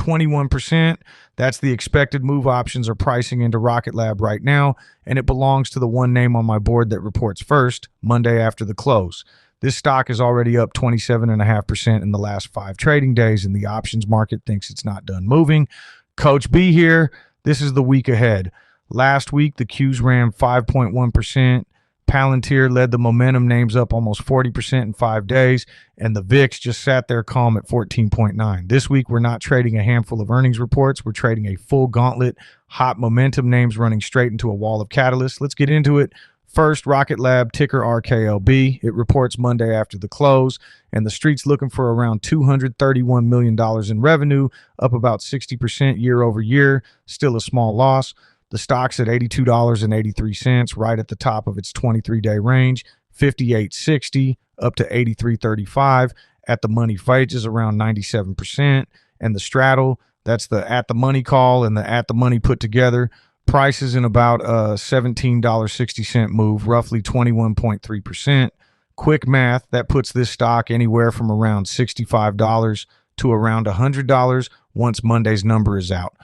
21%. That's the expected move options are pricing into Rocket Lab right now, and it belongs to the one name on my board that reports first, Monday after the close. This stock is already up 27.5% in the last 5 trading days, and the options market thinks it's not done moving. Coach B here. This is the week ahead. Last week, the Qs ran 5.1%. Palantir led the momentum names up almost 40% in 5 days, and the VIX just sat there calm at 14.9. This week, we're not trading a handful of earnings reports. We're trading a full gauntlet, hot momentum names running straight into a wall of catalysts. Let's get into it. First, Rocket Lab, ticker RKLB. It reports Monday after the close, and the street's looking for around $231 million in revenue, up about 60% year over year, still a small loss. The stock's at $82.83, right at the top of its 23-day range, $58.60 up to $83.35. At the money fight is around 97%, and the straddle, that's the at the money call and the at the money put together, prices in about a $17.60 move, roughly 21.3%. Quick math, that puts this stock anywhere from around $65 to around $100 once Monday's number is out.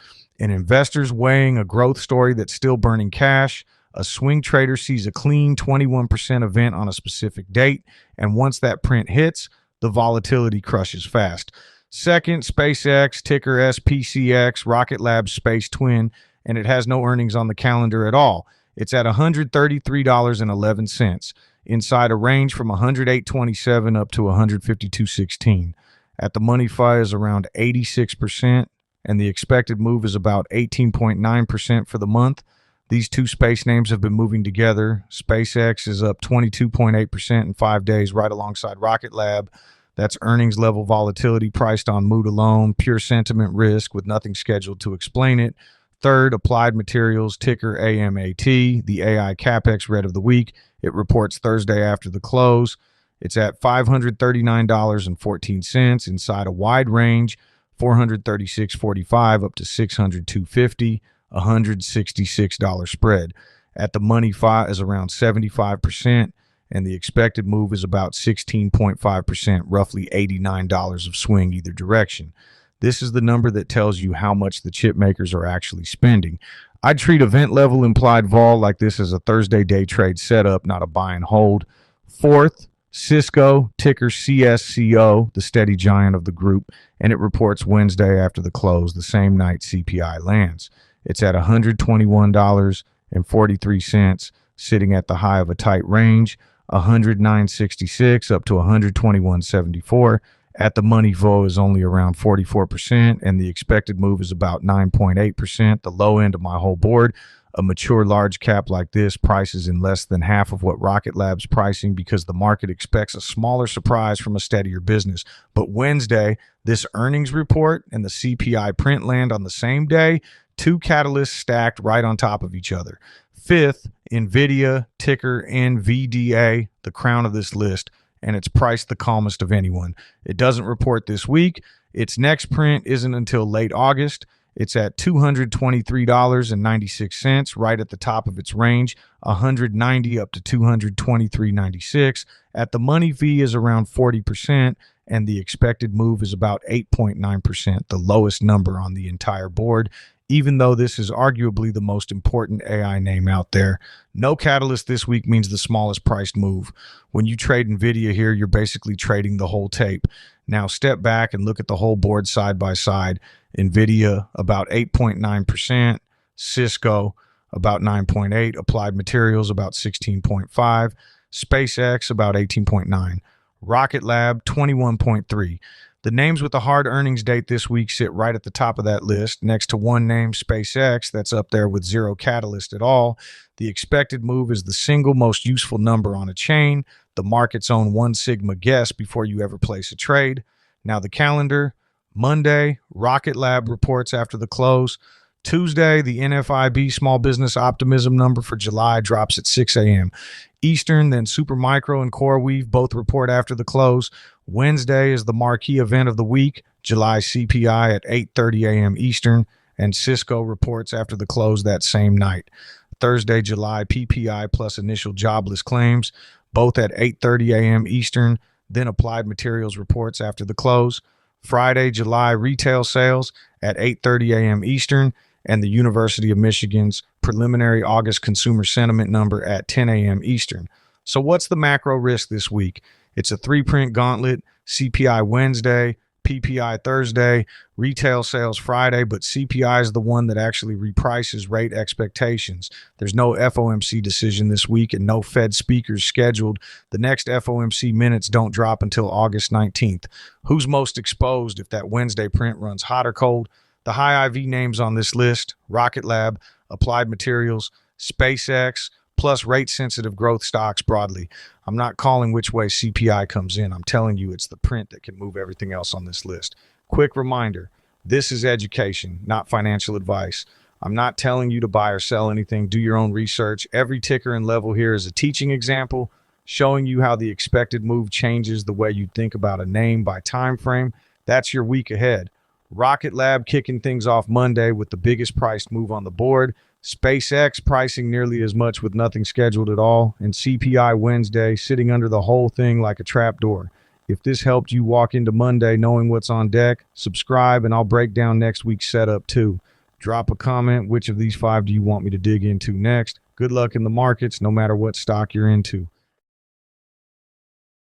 And investors weighing a growth story that's still burning cash, a swing trader sees a clean 21% event on a specific date, and once that print hits, the volatility crushes fast. Second, SpaceX, ticker SPCX, Rocket Lab's space twin, and it has no earnings on the calendar at all. It's at $133.11, inside a range from $108.27 up to $152.16. At the money fi is around 86%, and the expected move is about 18.9% for the month. These two space names have been moving together. SpaceX is up 22.8% in 5 days, right alongside Rocket Lab. That's earnings level volatility priced on mood alone, pure sentiment risk with nothing scheduled to explain it. Third, Applied Materials, ticker AMAT, the AI CapEx red of the week. It reports Thursday after the close. It's at $539.14, inside a wide range, $436.45 up to $602.50, $166 spread. At the money fi is around 75%, and the expected move is about 16.5%, roughly $89 of swing either direction. This is the number that tells you how much the chip makers are actually spending. I'd treat event level implied vol like this as a Thursday day trade setup, not a buy and hold. Fourth, Cisco, ticker CSCO, the steady giant of the group, and it reports Wednesday after the close, the same night CPI lands. It's at $121.43, sitting at the high of a tight range, $109.66 up to $121.74. At the money vo is only around 44%, and the expected move is about 9.8%, the low end of my whole board. A mature large cap like this prices in less than half of what Rocket Lab's pricing because the market expects a smaller surprise from a steadier business. But Wednesday, this earnings report and the CPI print land on the same day, two catalysts stacked right on top of each other. Fifth, NVIDIA, ticker NVDA, the crown of this list, and it's priced the calmest of anyone. It doesn't report this week. Its next print isn't until late August. It's at $223.96, right at the top of its range, $190 up to $223.96. At the money fee is around 40%, and the expected move is about 8.9%, the lowest number on the entire board, even though this is arguably the most important AI name out there. No catalyst this week means the smallest priced move. When you trade NVIDIA here, you're basically trading the whole tape. Now step back and look at the whole board side by side. NVIDIA about 8.9%, Cisco about 9.8%, Applied Materials about 16.5%, SpaceX about 18.9%, Rocket Lab 21.3%. The names with the hard earnings date this week sit right at the top of that list, next to one name, SpaceX, that's up there with zero catalyst at all. The expected move is the single most useful number on a chain, the market's own 1 sigma guess before you ever place a trade. Now the calendar. Monday, Rocket Lab reports after the close. Tuesday, the NFIB small business optimism number for July drops at 6 a.m. Eastern, then Supermicro and CoreWeave both report after the close. Wednesday is the marquee event of the week, July CPI at 8:30 a.m. Eastern, and Cisco reports after the close that same night. Thursday, July PPI plus initial jobless claims, both at 8:30 a.m. Eastern, then Applied Materials reports after the close. Friday, July retail sales at 8:30 a.m. Eastern, and the University of Michigan's preliminary August consumer sentiment number at 10 a.m. Eastern. So what's the macro risk this week? It's a three-print gauntlet: CPI Wednesday, PPI Thursday, retail sales Friday, but CPI is the one that actually reprices rate expectations. There's no FOMC decision this week and no Fed speakers scheduled. The next FOMC minutes don't drop until August 19th. Who's most exposed if that Wednesday print runs hot or cold? The high IV names on this list: Rocket Lab, Applied Materials, SpaceX, plus rate-sensitive growth stocks broadly. I'm not calling which way CPI comes in. I'm telling you it's the print that can move everything else on this list. Quick reminder, this is education, not financial advice. I'm not telling you to buy or sell anything. Do your own research. Every ticker and level here is a teaching example, showing you how the expected move changes the way you think about a name by time frame. That's your week ahead. Rocket Lab kicking things off Monday with the biggest priced move on the board. SpaceX pricing nearly as much with nothing scheduled at all. And CPI Wednesday sitting under the whole thing like a trapdoor. If this helped you walk into Monday knowing what's on deck, subscribe and I'll break down next week's setup too. Drop a comment. Which of these 5 do you want me to dig into next? Good luck in the markets, no matter what stock you're into.